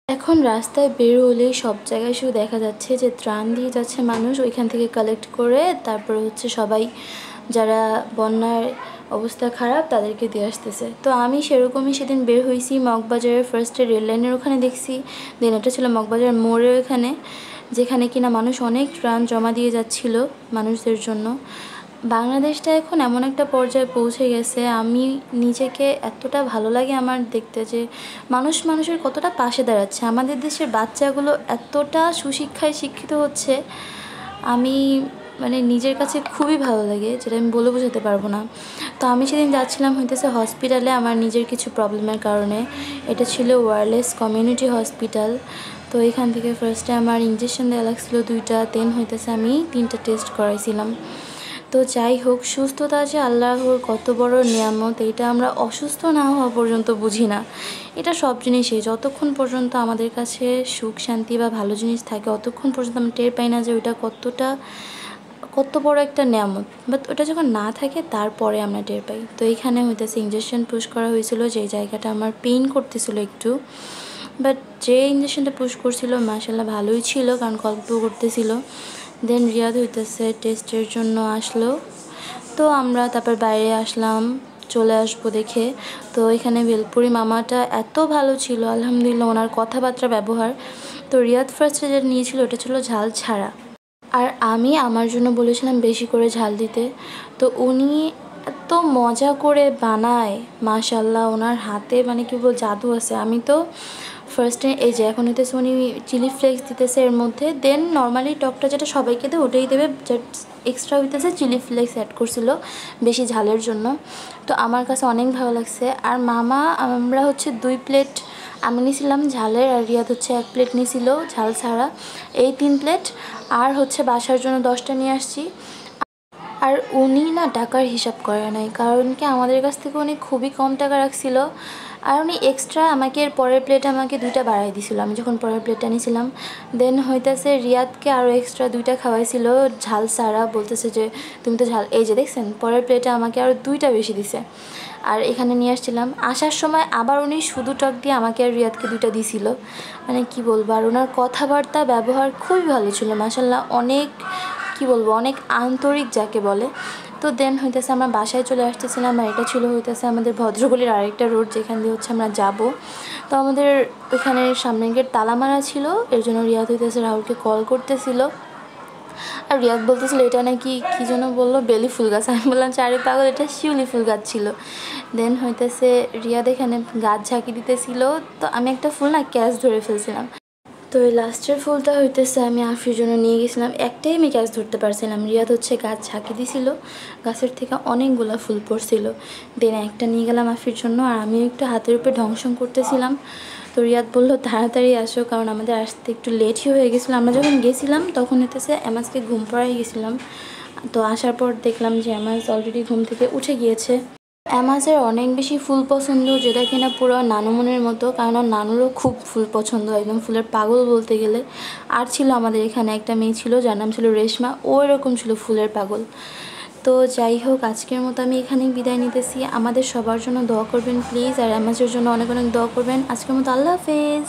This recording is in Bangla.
এখন রাস্তায় বের হলেই সব জায়গায় শুধু দেখা যাচ্ছে যে ত্রাণ দিয়ে যাচ্ছে মানুষ, ওইখান থেকে কালেক্ট করে তারপরে হচ্ছে সবাই যারা বন্যার অবস্থা খারাপ তাদেরকে দিয়ে আসতেছে। তো আমি সেরকমই সেদিন বের হয়েছি মগবাজারের ফার্স্টে রেল লাইনের ওখানে দেখছি, দেন এটা ছিল মগবাজার মোড়ের ওখানে, যেখানে কিনা মানুষ অনেক ত্রাণ জমা দিয়ে যাচ্ছিল মানুষদের জন্য। বাংলাদেশটা এখন এমন একটা পর্যায়ে পৌঁছে গেছে, আমি নিজেকে এতটা ভালো লাগে আমার দেখতে যে মানুষ মানুষের কতটা পাশে দাঁড়াচ্ছে। আমাদের দেশের বাচ্চাগুলো এতটা সুশিক্ষায় শিক্ষিত হচ্ছে, আমি মানে নিজের কাছে খুবই ভালো লাগে, যেটা আমি বলে বোঝাতে পারবো না। তো আমি সেদিন যাচ্ছিলাম হইতেছে হসপিটালে আমার নিজের কিছু প্রবলেমের কারণে। এটা ছিল ওয়্যারলেস কমিউনিটি হসপিটাল। তো এখান থেকে ফার্স্টে আমার ইঞ্জেকশন দেওয়া লাগছিল 2টা, দেন হইতেছে আমি 3টা টেস্ট করাইছিলাম। তো যাই হোক, সুস্থতা যে আল্লাহর কত বড় নিয়ামত, এটা আমরা অসুস্থ না হওয়া পর্যন্ত বুঝি না। এটা সব জিনিসই যতক্ষণ পর্যন্ত আমাদের কাছে সুখ শান্তি বা ভালো জিনিস থাকে অতক্ষণ পর্যন্ত আমরা টের পাই না যে ওইটা কত বড় একটা নিয়ামত। বাট ওটা যখন না থাকে তারপরে আমরা টের পাই। তো এইখানে হইতেছে ইঞ্জেকশন পুশ করা হয়েছিল, যে জায়গাটা আমার পেইন করতেছিল একটু, বাট যে ইঞ্জেকশনটা পুশ করছিল মাশাআল্লাহ ভালোই ছিল, কারণ গল্প করতেছিল। দেন রিয়াদ হইতেছে টেস্টের জন্য আসলো। তো আমরা তারপর বাইরে আসলাম চলে আসবো দেখে। তো এখানে ভেলপুরি মামাটা এত ভালো ছিল আলহামদুলিল্লাহ, ওনার কথাবার্তা ব্যবহার। তো রিয়াদ ফার্স্টে যেটা নিয়েছিল ওটা ছিল ঝাল ছাড়া, আর আমি আমার জন্য বলেছিলাম বেশি করে ঝাল দিতে। তো উনি এত মজা করে বানায় মাশাআল্লাহ, ওনার হাতে মানে কি বল জাদু আছে। আমি তো ফার্স্টে এই যে এখন হইতেছে উনি চিলি ফ্লেক্স দিতেছে এর মধ্যে, দেন নর্মালি টকটা যেটা সবাইকে দেয় ওটাই দেবে, এক্সট্রা হইতেছে চিলি ফ্লেক্স অ্যাড করছিল বেশি ঝালের জন্য। তো আমার কাছে অনেক ভালো লাগছে। আর মামা আমরা হচ্ছে 2 প্লেট আমি নিয়েছিলাম ঝালের, আর রিয়াদ হচ্ছে 1 প্লেট নিয়েছিল ঝাল ছাড়া, এই 3 প্লেট। আর হচ্ছে বাসার জন্য 10টা নিয়ে আসছি। আর উনি না টাকার হিসাব করে নাই, কারণ কি আমাদের কাছ থেকে উনি খুবই কম টাকা রাখছিল। আর উনি এক্সট্রা আমাকে এর পরের প্লেটে আমাকে 2টা বাড়াই দিছিল আমি যখন পরের প্লেটটা নিয়েছিলাম। দেন হইতেছে রিয়াদকে আরও এক্সট্রা 2টা খাওয়াইছিল ঝাল ছাড়া, বলতেছে যে তুমি তো ঝাল, এই যে দেখছেন পরের প্লেটে আমাকে আরও 2টা বেশি দিছে। আর এখানে নিয়ে আসছিলাম, আসার সময় আবার উনি শুধু টক দিয়ে আমাকে আর রিয়াদকে 2টা দিছিল। মানে কি বলবো, আর ওনার কথাবার্তা ব্যবহার খুবই ভালো ছিল মাশাআল্লাহ, অনেক কি বলবো অনেক আন্তরিক যাকে বলে। তো দেন হইতেছে আমরা বাসায় চলে আসতেছিলাম, আর এটা ছিল হইতেছে আমাদের ভদ্রগলির আরেকটা রোড যেখান দিয়ে হচ্ছে আমরা যাব। তো আমাদের ওইখানে সামনের গেট তালা মারা ছিল, এর জন্য রিয়াদ হইতেছে রাহুলকে কল করতেছিল। আর রিয়াদ বলতেছিল এটা নাকি কী যেন বললো বেলি ফুল গাছ, আমি বললাম চারে পাগল এটা শিউলি ফুল গাছ ছিল। দেন হইতেছে রিয়াদ এখানে গাছ ঝাঁকি দিতেছিল, তো আমি একটা ফুল না ক্যাচ ধরে ফেলছিলাম। তো এই লাস্টের ফুলটা হইতেছে আমি আফির জন্য নিয়ে গেছিলাম, একটাই আমি গাছ ধরতে পারছিলাম, রিয়াদ হচ্ছে গাছ ঝাঁকি দিছিল, গাছের থেকে অনেকগুলো ফুল পড়ছিল। দেন একটা নিয়ে গেলাম আফির জন্য, আর আমি একটু হাতের উপরে ঢংসং করতেছিলাম। তো রিয়াদ বললো তাড়াতাড়ি আসো, কারণ আমাদের আসতে একটু লেটই হয়ে গেছিলো। আমরা যখন গেছিলাম তখন হইতেছে এমাজকে ঘুম পাড়াই গেছিলাম। তো আসার পর দেখলাম যে এমাজ অলরেডি ঘুম থেকে উঠে গিয়েছে। অ্যামাজের অনেক বেশি ফুল পছন্দ, যেটা কিনা পুরো নানু মনের মতো, কারণ ওর নানুরও খুব ফুল পছন্দ, একদম ফুলের পাগল বলতে গেলে। আর ছিল আমাদের এখানে একটা মেয়ে ছিল যার নাম ছিল রেশমা, ও এরকম ছিল ফুলের পাগল। তো যাই হোক, আজকের মতো আমি এখানেই বিদায় নিতেছি। আমাদের সবার জন্য দোয়া করবেন প্লিজ, আর অ্যামাজের জন্য অনেক অনেক দোয়া করবেন। আজকের মতো আল্লাহ হাফেজ।